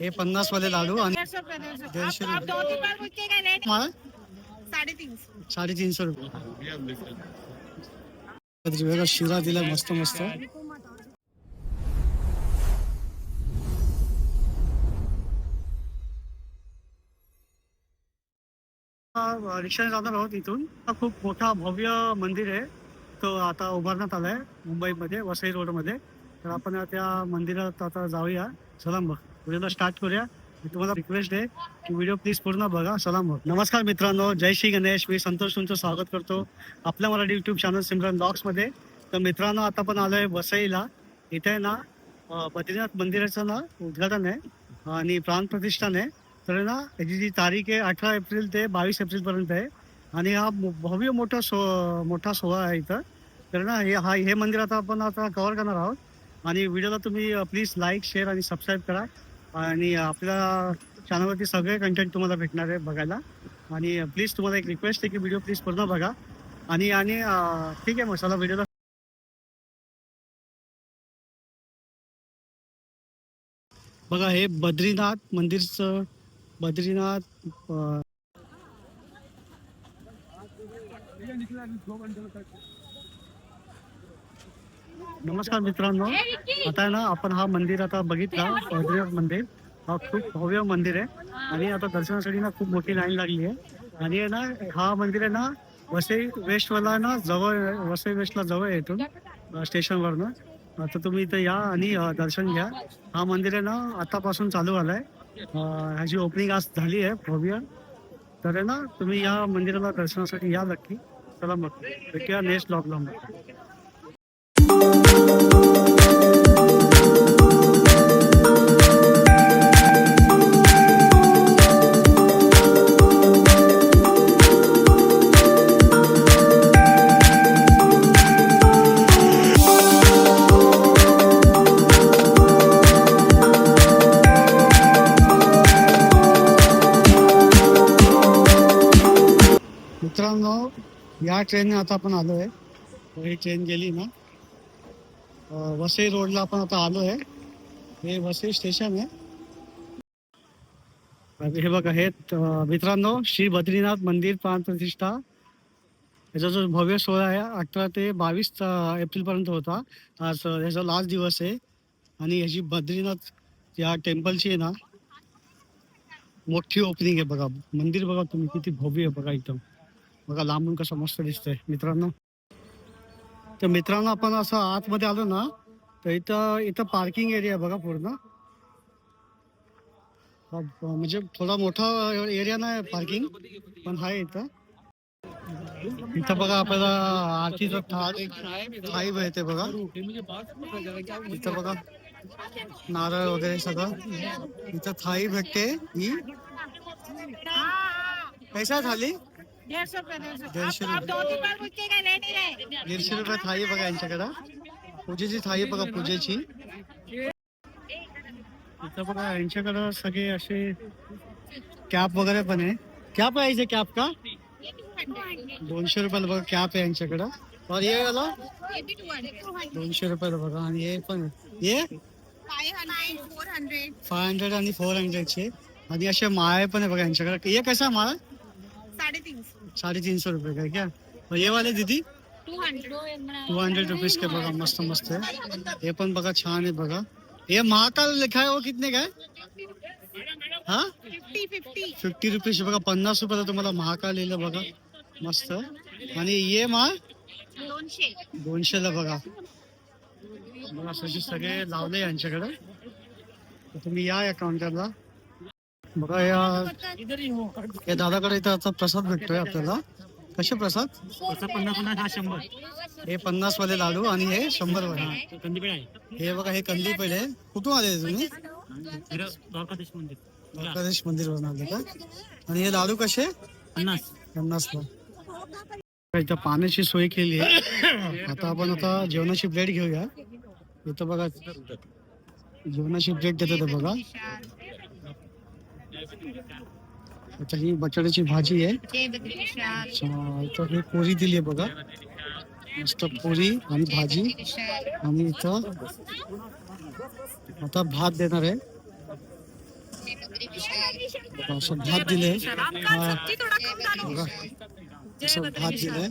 हे 50 वाले लाडू आणि 150 रुपये. 350 रुपये. शिरा दिला मस्त मस्त. रिक्षाने जाणार आहोत इथून. खूप मोठा भव्य मंदिर आहे, तो आता उभारण्यात आलाय मुंबईमध्ये वसई रोड मध्ये. तर आपण त्या मंदिरात आता जाऊया. चला मग व्हिडिओला स्टार्ट करूया. तुम्हाला रिक्वेस्ट आहे की व्हिडिओ प्लीज पूर्ण बघा. चला मग. नमस्कार मित्रांनो, जय श्री गणेश. मी संतोष तुमचं स्वागत करतो आपल्या Marathi YouTube channel Simran blogs मध्ये. तर मित्रांनो, आता पण आलोय वसईला. इथे ना बद्रीनाथ मंदिराचं ना उद्घाटन आहे आणि प्राणप्रतिष्ठान आहे. तर ना याची जी तारीख आहे 18 एप्रिल ते 22 एप्रिल पर्यंत आहे. आणि हा भव्य मोठा सोहळा आहे इथं. तर ना हे मंदिर आता आपण कव्हर करणार आहोत. आणि व्हिडिओला तुम्ही प्लीज लाईक, शेअर आणि सबस्क्राईब करा. आणि आपल्या चॅनलवरती सगळे कंटेंट तुम्हाला भेटणार आहे बघायला. आणि प्लीज तुम्हाला एक रिक्वेस्ट आहे की व्हिडिओ प्लीज पूर्ण बघा. आणि आणि ठीक आहे मग चला व्हिडिओला. बघा हे बद्रीनाथ मंदिरचं. बद्रीनाथ नमस्कार मित्रांनो, आता ना आपण हा मंदिर आता बघितला. बद्रीनाथ मंदिर हा खूप भव्य मंदिर आहे. आणि आता दर्शनासाठी ना खूप मोठी लाईन लागली आहे. आणि ना हा मंदिर आहे ना वसई वेस्टवाला ना जवळ, वसई वेस्टला जवळ आहे इथून स्टेशनवरनं. आता तुम्ही इथं या आणि दर्शन घ्या. हा मंदिर आहे ना आतापासून चालू आलाय. ह्याची ओपनिंग आज झाली आहे भव्य. तर आहे ना तुम्ही या मंदिराला दर्शनासाठी या नक्की. चला मग भेटूया नेक्स्ट ब्लॉगला मग. मित्रांनो, या ट्रेनने आता आपण आलोय. ही ट्रेन गेली ना वसई रोडला आपण आता आलोय. हे वसई स्टेशन आहे. हे बघा हे मित्रांनो श्री बद्रीनाथ मंदिर प्राणप्रतिष्ठा. याचा जो भव्य सोहळा आहे 18 ते 22 एप्रिल पर्यंत होता. आज याचा लास्ट दिवस आहे. आणि याची बद्रीनाथ या टेम्पलची आहे ना मोठी ओपनिंग आहे. बघा मंदिर बघा तुम्ही किती भव्य आहे बघा. इथं बघा लांबून कसं मस्त दिसतंय मित्रांनो. तर मित्रांनो आपण असं आतमध्ये आलो ना तर इथं पार्किंग एरिया बघा पूर्ण. म्हणजे थोडा मोठा एरिया नाही पार्किंग, पण आहे इथं. इथं बघा आपल्याला आरतीचं थाळी मिळते बघा. इथं बघा नारळ वगैरे सगळं इथं थाळी भेटते. ही पैसा थाली 150 रुपये थाळी बघा यांच्याकडं. पूजेची थाळी बघा पूजेची. इथं बघा यांच्याकडं सगळे असे कॅप वगैरे पण आहे. कॅप आहे कॅप का 200 रुपयाला बघा कॅप आहे यांच्याकडं. और ये वाला 200 रुपयाला बघा. आणि हे पण हे 500 आणि 400 चे. आणि असे माळे पण आहे बघा यांच्याकडे. हे कसा माळा 350 रुपये का क्या. ये वाले दीदी 200 रुपीज के बघा. मस्त मस्त आहे. हे पण बघा छान आहे बघा. ये महाकाल लिखा है वो कितने का है. हा 50 रुपीज बघा. 50 रुपयाला तुम्हाला महाकाल लिहिलं बघा मस्त. आणि ये माळ 200 ला बघा. बघा सगळे लावले यांच्याकडे. तुम्ही या काउंटरला बघा. या दादाकडे इथं आता प्रसाद भेटतोय आपल्याला. कसे प्रसाद 50 हे 50 वाले लाडू आणि हे 100 वाले. हे बघा हे कंदी पेढे. कुठून आले तुम्ही. द्वारकाधीश मंदिर वरून आले का. आणि हे लाडू कसे 50 ला. इथं पाण्याची सोय केली आहे. आता आपण जेवणाची प्लेट घेऊया. इथं बघा जेवणाची प्लेट देतात बघा. आता ही बटाट्याची भाजी आहे. इथं ही पुरी दिली आहे बघा. मस्त पुरी आणि भाजी. आणि इथं आता भात देणार आहे. असं भात दिले, बघा असं भात दिलंय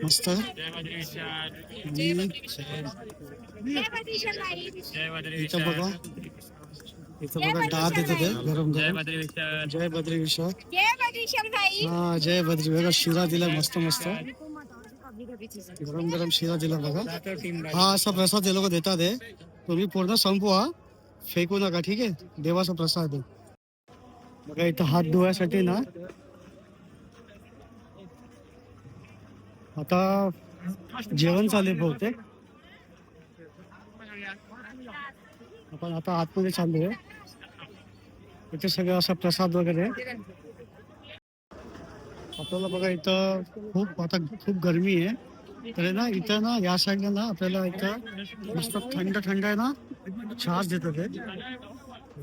मस्त. आणि इथं बघा, इथं बघा डाळ देत होते गरम गरम. जय बद्री विशाल, हा जय बद्री. बघा शिरा दिला मस्त मस्त, गरम गरम शिरा दिला बघा. हा असा प्रसाद हे लोक देतात आहे, तुम्ही पूर्ण संपवा, फेकू नका, ठीक आहे. देवाचा प्रसाद आहे बघा. इथं हात धुवायसाठी ना आता जेवण चालू आहे बहुतेक. आपण आता आतमध्ये चाललोय, इथे सगळं असा प्रसाद वगैरे. आपल्याला बघा इथं खूप गरमी आहे, तर ना इथं ना या साईडला ना आपल्याला इथं मस्त थंड थंड आहे ना छास देतात ते.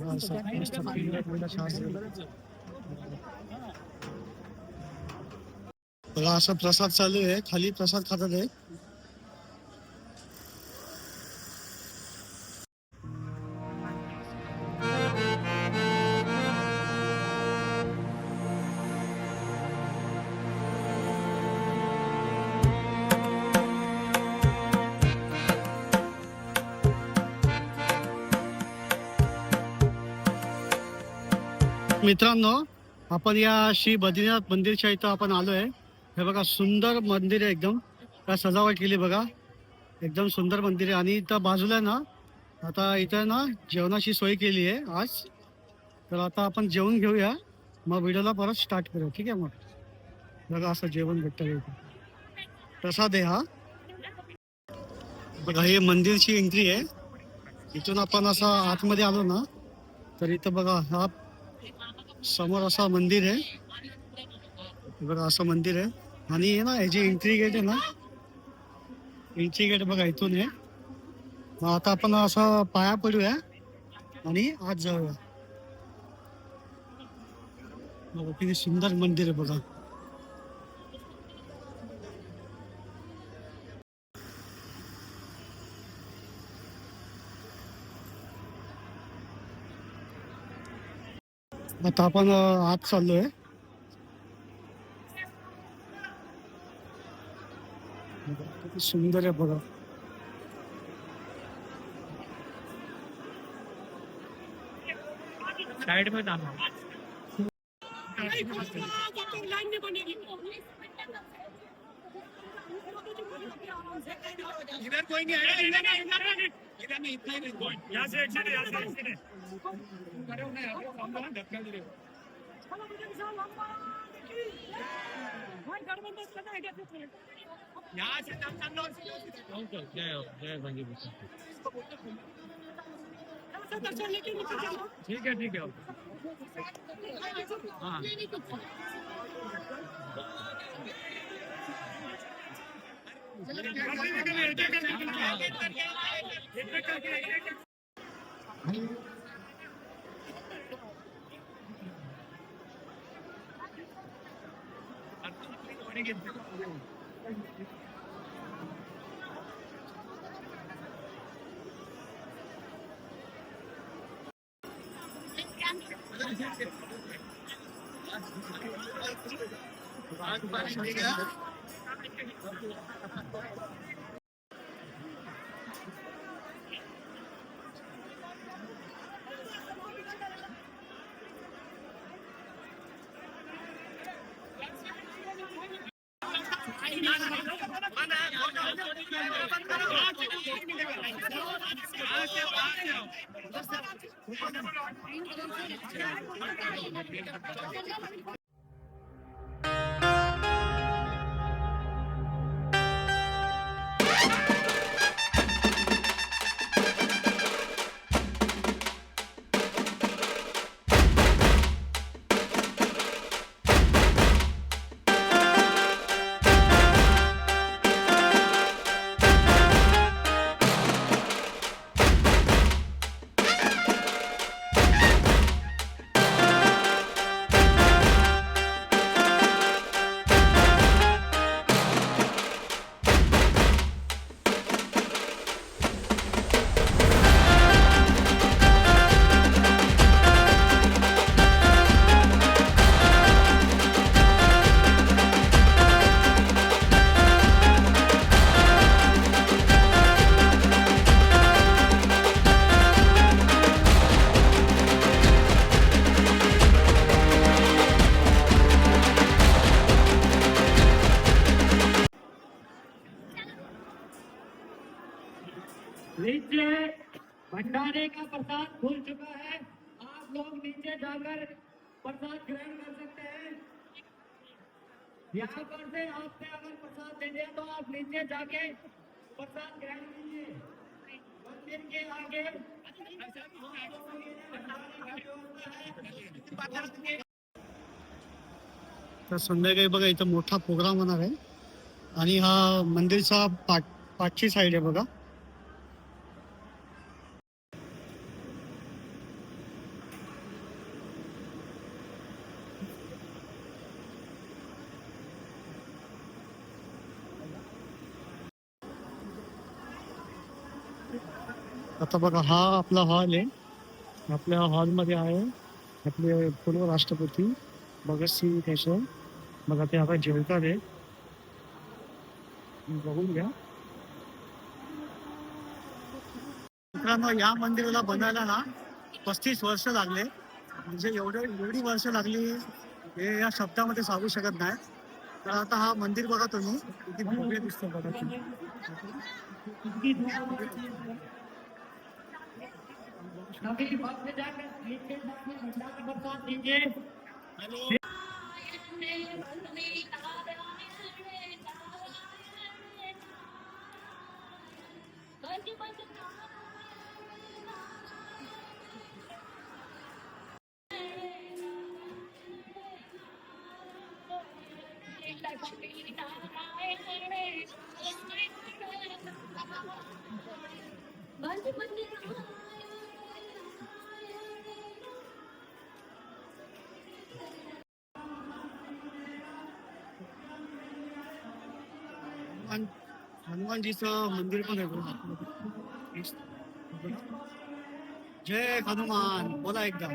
मस्त थंड छास देतात बघा. असा प्रसाद चालू आहे, खाली प्रसाद खातात आहे. मित्रांनो, आपण या श्री बद्रीनाथ मंदिरच्या इथं आपण आलोय. हे बघा सुंदर मंदिर आहे एकदम, काय सजावट केली बघा, एकदम सुंदर मंदिर आहे. आणि इथं बाजूला ना आता इथं ना जेवणाची सोय केली आहे आज. तर आता आपण जेवण घेऊया, मग व्हिडिओला परत स्टार्ट करूया, ठीक आहे. मग बघा असं जेवण भेटतं इथं, प्रसाद आहे हा बघा. हे मंदिरची एंट्री आहे, इथून आपण असं आतमध्ये आलो ना तर इथं बघा हा समोर असा मंदिर आहे बघा, असं मंदिर आहे. आणि हे ना ह्याची एंट्री गेट आहे ना, एंट्री गेट बघा इथून आहे. मग आता आपण असं पाया पडूया आणि आत जाऊया. बघा किती सुंदर मंदिर आहे बघा. आता आपण आत चाललोय. किती सुंदर आहे बघा. साइड में जाना इधर कोई नहीं आएगा, इधर नहीं, इधर नहीं, इतना ही नहीं, यहाँ से एक्शन है, यहाँ से एक्शन है. करे उन्हें यहाँ पे सामने धक्का दे रहे हो. यहाँ से धक्का लो. जय बंजी ठीक है, ठीक है. हाँ भंडारे का प्रसाद खुल चुका है, आप लोग नीचे जाकर प्रसाद ग्रहण कर सकते हैं। यहाँ पर से आपने अगर प्रसाद ले लिया तो आप नीचे जाके प्रसाद ग्रहण कीजिए। मंदिर के आगे तर संध्याकाळी बघा इथं मोठा प्रोग्राम होणार आहे आणि हा मंदिरचा पाठची साईड आहे बघा. आता बघा हा आपला हॉल आहे. आपल्या हॉलमध्ये आहे आपले पूर्व राष्ट्रपती भगतसिंग केशव. बघा ते आता जेवतात आहे, बघून घ्या मित्रांनो. या मंदिराला बनायला ना 35 वर्ष लागले. म्हणजे एवढी वर्ष लागली हे या शब्दामध्ये सांगू शकत नाही. तर आता हा मंदिर बघा तुम्ही किती भव्य दिसतो बघा. अभी वक्त जाकर नीचे जाके भंडारा प्रसाद लीजिए। हनुमानजीचं मंदिर पण आहे बघा. जय हनुमान बोला एकदा.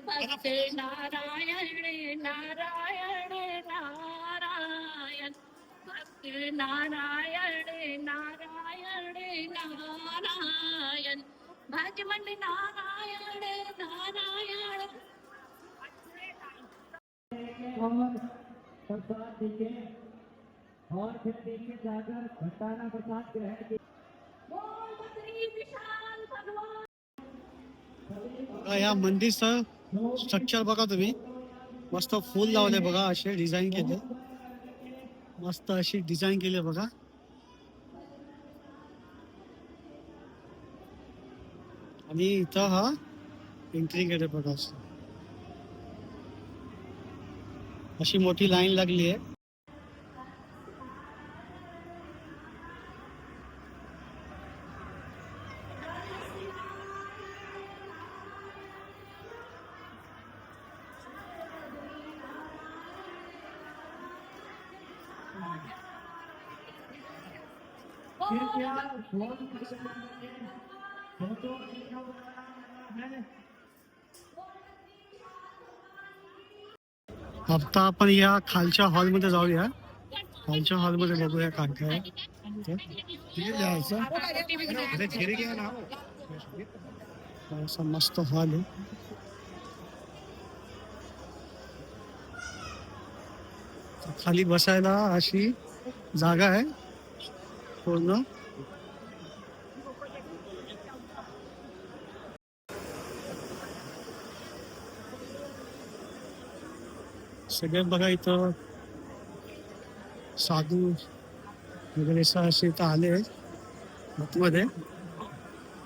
भक्त नारायण नारायण नारायण, भक्त नारायण नारायण नारायण, भज मन नारायण नारायण. और प्रसाद लीजिए और फिर नीचे जाकर भंडारा प्रसाद ग्रहण कीजिए। बोल बद्री विशाल भगवान. बघा या मंदिरचं स्ट्रक्चर बघा तुम्ही. मस्त फूल लावले बघा, असे डिझाईन केले, मस्त अशी डिझाईन केली बघा. आणि इथं हा एंट्री गेट आहे बघा. अशी मोठी लाईन लागली आहे. कृपया फोटो आता आपण या खालच्या हॉलमध्ये जाऊया. खालच्या हॉलमध्ये बघूया काय काय असा मस्त हॉल आहे. खाली बसायला अशी जागा आहे पूर्ण. सगळे बघा इथं साधू वगैरे असे इथं आले आतमध्ये.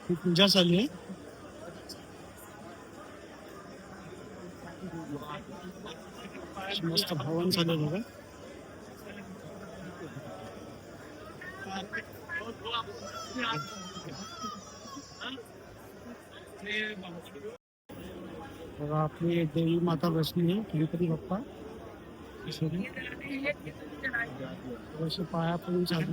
ही पूजा चालू आहे. मस्त भवन चालू बघा. बघा आपली देवी माता बसली आहे गणपती बाप्पा. पाया पडून चालू.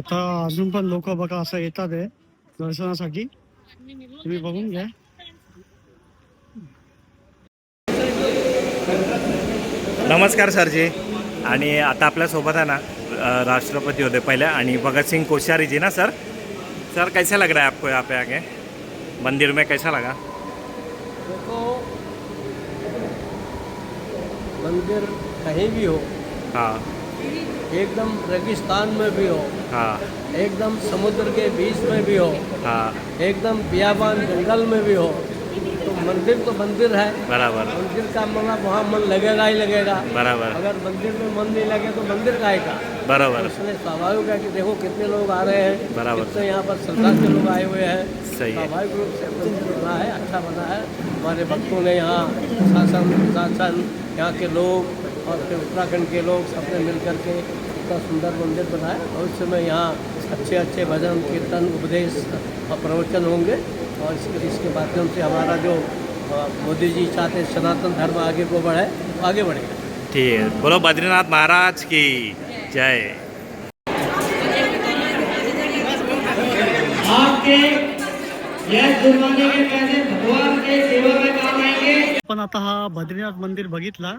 आता अजून पण लोक बघा असं येतात आहे दर्शनासाठी, तुम्ही बघून घ्या. नमस्कार सरजी. आणि आता आपल्यासोबत आहे ना राष्ट्रपति होते पहले आणि भगत सिंह कोश्यारी जी ना सर. सर कैसा लग रहा है आपको यहाँ पे आके मंदिर में, कैसा लगा? देखो, मंदिर कहीं भी हो, हाँ एकदम रेगिस्तान में भी हो, हाँ एकदम समुद्र के बीच में भी हो, हाँ एकदम बियाबान जंगल में भी हो, तो मंदिर है. बराबर मंदिर का वहाँ मन लगेगा ही लगेगा. बराबर अगर मंदिर में मन नहीं लगे तो मंदिर का है का. बराबर इसलिए स्वाभाविक है कि देखो कितने लोग आ रहे हैं, बराबर. कितने यहाँ पर श्रद्धा के लोग आए हुए हैं. सही है. स्वाभाविक रूप से मंदिर बना है, अच्छा बना है. हमारे भक्तों ने यहाँ शासन यहाँ के लोग और फिर उत्तराखंड के लोग सबने मिल करके इतना सुंदर मंदिर बनाया. भविष्य में यहाँ अच्छे अच्छे भजन कीर्तन उपदेश और प्रवचन होंगे और इसके माध्यम से हमारा जो मोदी जी चाहते सनातन धर्म आगे को बढ़े, आगे बढ़ेगा. ठीक है. बोलो बद्रीनाथ महाराज की जय. आपके यह जुर्माने के पैसे भगवान के सेवा में काम आएंगे. पण आता हा बद्रीनाथ मंदिर बघितला,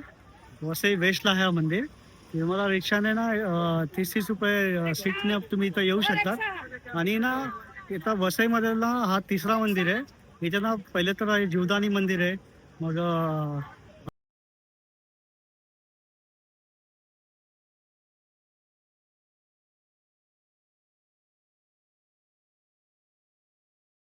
वसई वेस्टला आहे हा मंदिर. तुम्हाला रिक्षाने ना 30-30 रुपये सीटने तुम्ही इथं येऊ शकता. आणि ना इथं वसईमध्ये ना हा तिसरा मंदिर आहे. इथे ना पहिले तर जीवदानी मंदिर आहे, मग